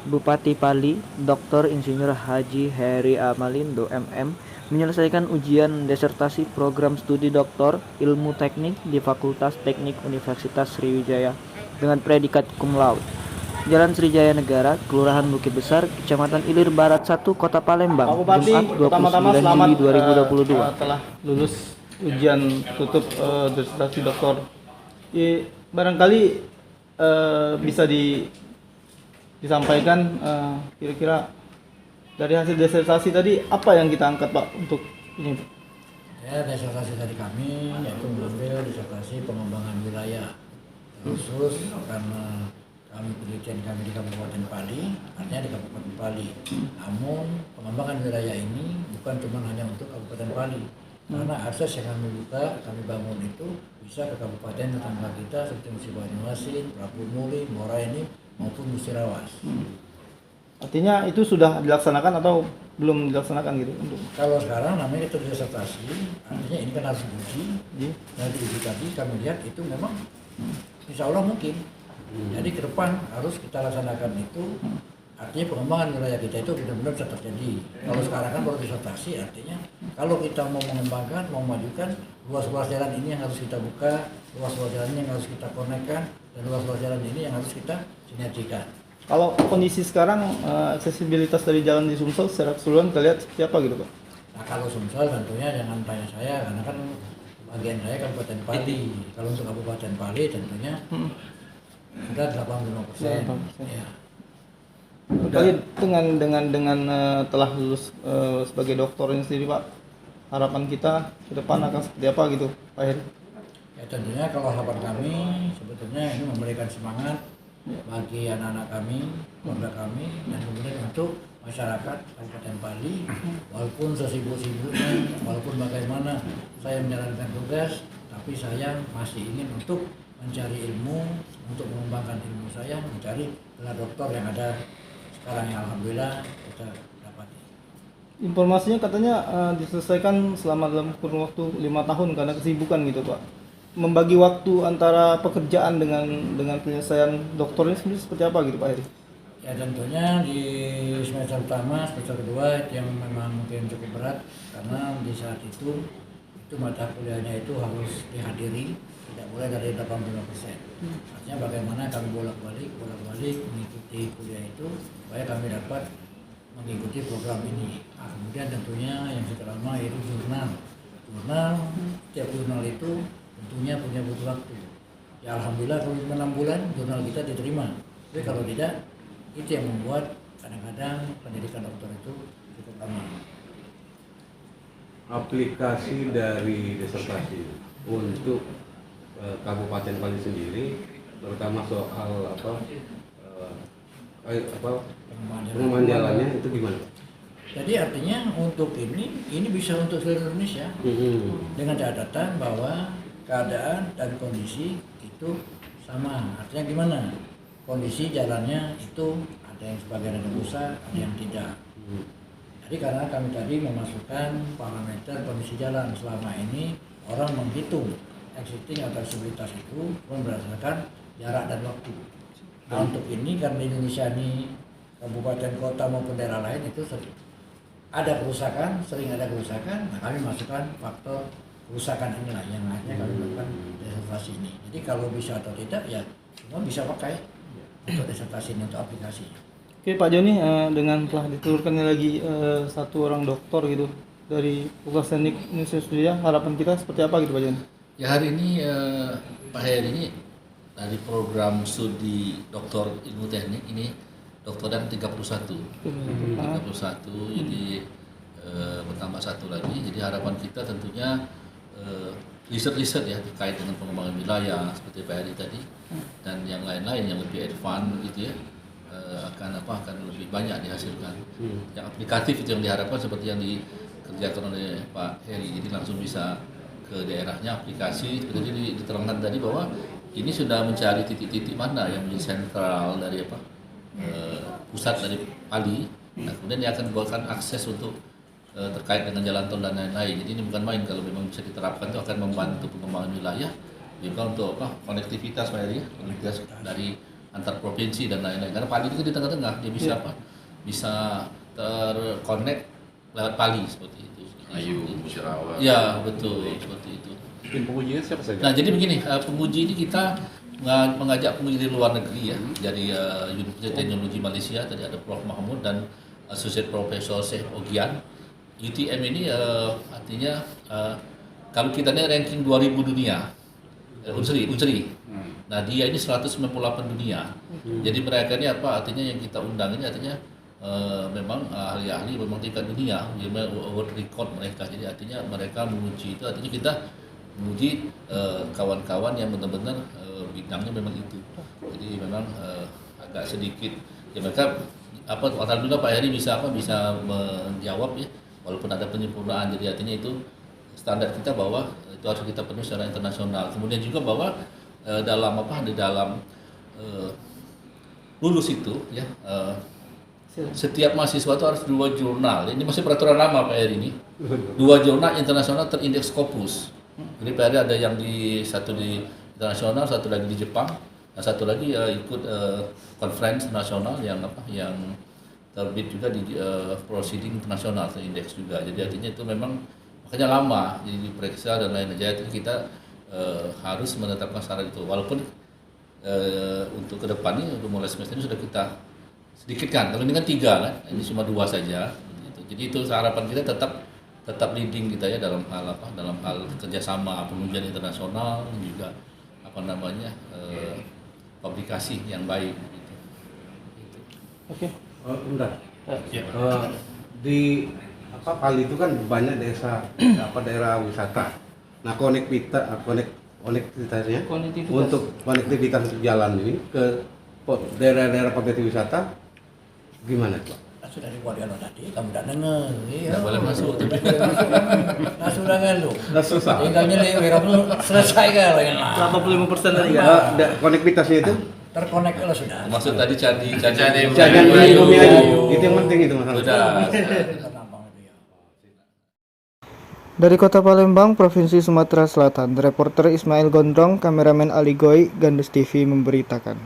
Bupati Pali, Dr. Insinyur Haji Heri Amalindo, MM, menyelesaikan ujian disertasi program studi doktor ilmu teknik di Fakultas Teknik Universitas Sriwijaya dengan predikat cum laude. Jalan Sriwijaya Negara, Kelurahan Bukit Besar, Kecamatan Ilir Barat 1, Kota Palembang, Pak Bupati, Jumat pertama-tama 29 selamat Juli 2022. telah lulus ujian tutup disertasi doktor. Barangkali bisa disampaikan kira-kira dari hasil disertasi tadi apa yang kita angkat Pak untuk ini? Ya, disertasi dari kami yaitu mengambil disertasi pengembangan wilayah khusus karena kami penelitian kami di Kabupaten Pali, artinya di Kabupaten Pali. Namun pengembangan wilayah ini bukan cuma hanya untuk Kabupaten Pali, karena akses yang kami buka, kami bangun itu bisa ke kabupaten tetangga kita seperti Musi Banyuasin, Prabu Muli, Moraini maupun Musirawas. Artinya itu sudah dilaksanakan atau belum dilaksanakan gitu untuk? Kalau sekarang namanya itu disertasi, artinya ini kan harus diuji. Dan diuji tadi kami lihat itu memang insya Allah mungkin. Jadi ke depan harus kita laksanakan itu, artinya pengembangan wilayah kita itu benar-benar bisa terjadi. Kalau sekarang kan baru disertasi, artinya kalau kita mau mengembangkan, mau memajukan, ruas-ruas jalan ini yang harus kita buka, ruas-ruas jalan ini yang harus kita konekkan, dan ruas-ruas jalan ini yang harus kita sinergikan. Kalau kondisi sekarang aksesibilitas dari jalan di Sumsel secara keseluruhan kita lihat seperti apa gitu Pak? Nah kalau Sumsel tentunya jangan tanya saya, karena kan bagian saya Kabupaten Pali. Kalau untuk Kabupaten Pali tentunya sudah 85%. Ya. Terkait dengan telah lulus sebagai doktor ini sendiri Pak, harapan kita ke depan akan seperti apa gitu Pak Heri? Ya tentunya kalau harapan kami sebetulnya ini memberikan semangat bagi anak-anak kami, keluarga kami, dan kemudian untuk masyarakat Kabupaten Pali, walaupun sesibuk-sibuknya, walaupun bagaimana saya menjalankan tugas, tapi saya masih ingin untuk mencari ilmu, untuk mengembangkan ilmu saya, mencari gelar doktor yang ada sekarang yang alhamdulillah kita dapati. Informasinya katanya diselesaikan selama dalam kurun waktu 5 tahun karena kesibukan gitu Pak. Membagi waktu antara pekerjaan dengan penyelesaian doktor ini sendiri seperti apa gitu Pak Heri? Ya tentunya di semester pertama, semester kedua itu yang memang mungkin cukup berat karena di saat itu mata kuliahnya itu harus dihadiri, tidak boleh dari 85%. Artinya bagaimana kami bolak-balik mengikuti kuliah itu supaya kami dapat mengikuti program ini. Nah, kemudian tentunya yang terutama yaitu jurnal. Setiap jurnal itu tentunya punya butuh waktu. Ya alhamdulillah kalau 6 bulan jurnal kita diterima. Tapi kalau tidak, itu yang membuat kadang-kadang pendidikan dokter itu cukup lama. Aplikasi dari disertasi untuk Kabupaten Pali sendiri, terutama soal pengembangan jalannya itu gimana? Jadi artinya untuk ini bisa untuk seluruh Indonesia dengan catatan bahwa keadaan dan kondisi itu sama. Artinya gimana? Kondisi jalannya itu ada yang sebagian ada rusak, ada yang tidak. Jadi karena kami tadi memasukkan parameter kondisi jalan selama ini orang menghitung existing atau aksesibilitas itu berdasarkan jarak dan waktu. Nah untuk ini karena Indonesia ini kabupaten kota maupun daerah lain itu sering ada kerusakan, nah kami masukkan faktor kerusakan inilah yang akhirnya kami lakukan disertasi ini. Jadi kalau bisa atau tidak ya semua bisa pakai untuk disertasi ini untuk aplikasi. Oke Pak Joni, dengan telah ditelurkannya lagi satu orang doktor gitu dari Fakultas Teknik Universitas Sriwijaya, harapan kita seperti apa gitu Pak Joni? Ya hari ini Pak Heri ini dari program studi doktor ilmu teknik ini doktoran 31. Jadi bertambah satu lagi. Jadi harapan kita tentunya riset-riset ya terkait dengan pengembangan wilayah seperti Pak Heri tadi dan yang lain-lain yang lebih advance gitu ya akan lebih banyak dihasilkan. Yang aplikatif itu yang diharapkan seperti yang dikerjakan oleh Pak Heri. Jadi langsung bisa ke daerahnya aplikasi seperti diterangkan tadi bahwa ini sudah mencari titik-titik mana yang menjadi sentral dari pusat dari Pali. Nah, kemudian dia akan buatkan akses untuk terkait dengan jalan tol dan lain-lain. Jadi ini bukan main, kalau memang bisa diterapkan itu akan membantu pengembangan wilayah juga untuk konektivitas Pak Heri, konektivitas dari antar provinsi dan lain-lain. Karena Pali itu di tengah-tengah, dia bisa apa? Bisa terkonek lewat Pali seperti itu. Ayu, Musyarawat. Ya betul seperti itu. Tim pengujinya siapa saja? Nah jadi begini, penguji ini kita mengajak penguji dari luar negeri ya, dari Universitas Teknologi Malaysia, tadi ada Prof. Mahmud dan Associate Professor Sheikh Ogian. UTM ini artinya kalau kita lihat ranking 2000 dunia, Unsri. Nah dia ini 198 dunia. Jadi mereka ini apa artinya yang kita undang ini artinya memang ahli-ahli memang tingkat dunia, world record mereka. Jadi artinya mereka menguji itu, artinya kita menguji kawan-kawan yang benar-benar bidangnya memang itu. Jadi memang agak sedikit ya mereka apa alhamdulillah Pak Heri bisa menjawab ya, walaupun ada penyempurnaan. Jadi artinya itu standar kita bahwa itu harus kita penuhi secara internasional. Kemudian juga bahwa di dalam lulus itu ya setiap mahasiswa itu harus 2 jurnal. Ini masih peraturan lama Pak Heri ini. 2 jurnal internasional terindeks Scopus. Jadi Pak Heri ada yang satu di internasional, satu lagi di Jepang, dan satu lagi ikut conference nasional yang terbit juga di proceeding internasional terindeks juga. Jadi artinya itu memang makanya lama, jadi diperiksa dan lain-lain. Jadi kita harus menetapkan syarat itu. Walaupun untuk ke depan ini untuk mulai semester ini sudah kita sedikitkan. Kalau ini kan 3 kan, ini cuma 2 saja. Gitu. Jadi itu harapan kita tetap leading kita ya dalam hal kerjasama pengujian internasional juga publikasi yang baik. Gitu. Oke. Bentar. Ya. Di Pali itu kan banyak daerah wisata. Nah konektivitasnya untuk konektivitas jalan ini ke daerah-daerah potensi wisata gimana Pak? Sudah dibuat dialog tadi, kamu tidak dengar. Tidak boleh masuk. Nah sudah kan lu. Nah, susah. Tinggalnya kamu selesai kan? 85% tadi kan. Konektivitasnya itu Terkonek kalau sudah. Maksud tadi candi bumi ayu. Itu yang penting itu masalah. Sudah. Dari Kota Palembang, Provinsi Sumatera Selatan, reporter Ismail Gondrong, kameramen Ali Goy, Gandus TV memberitakan.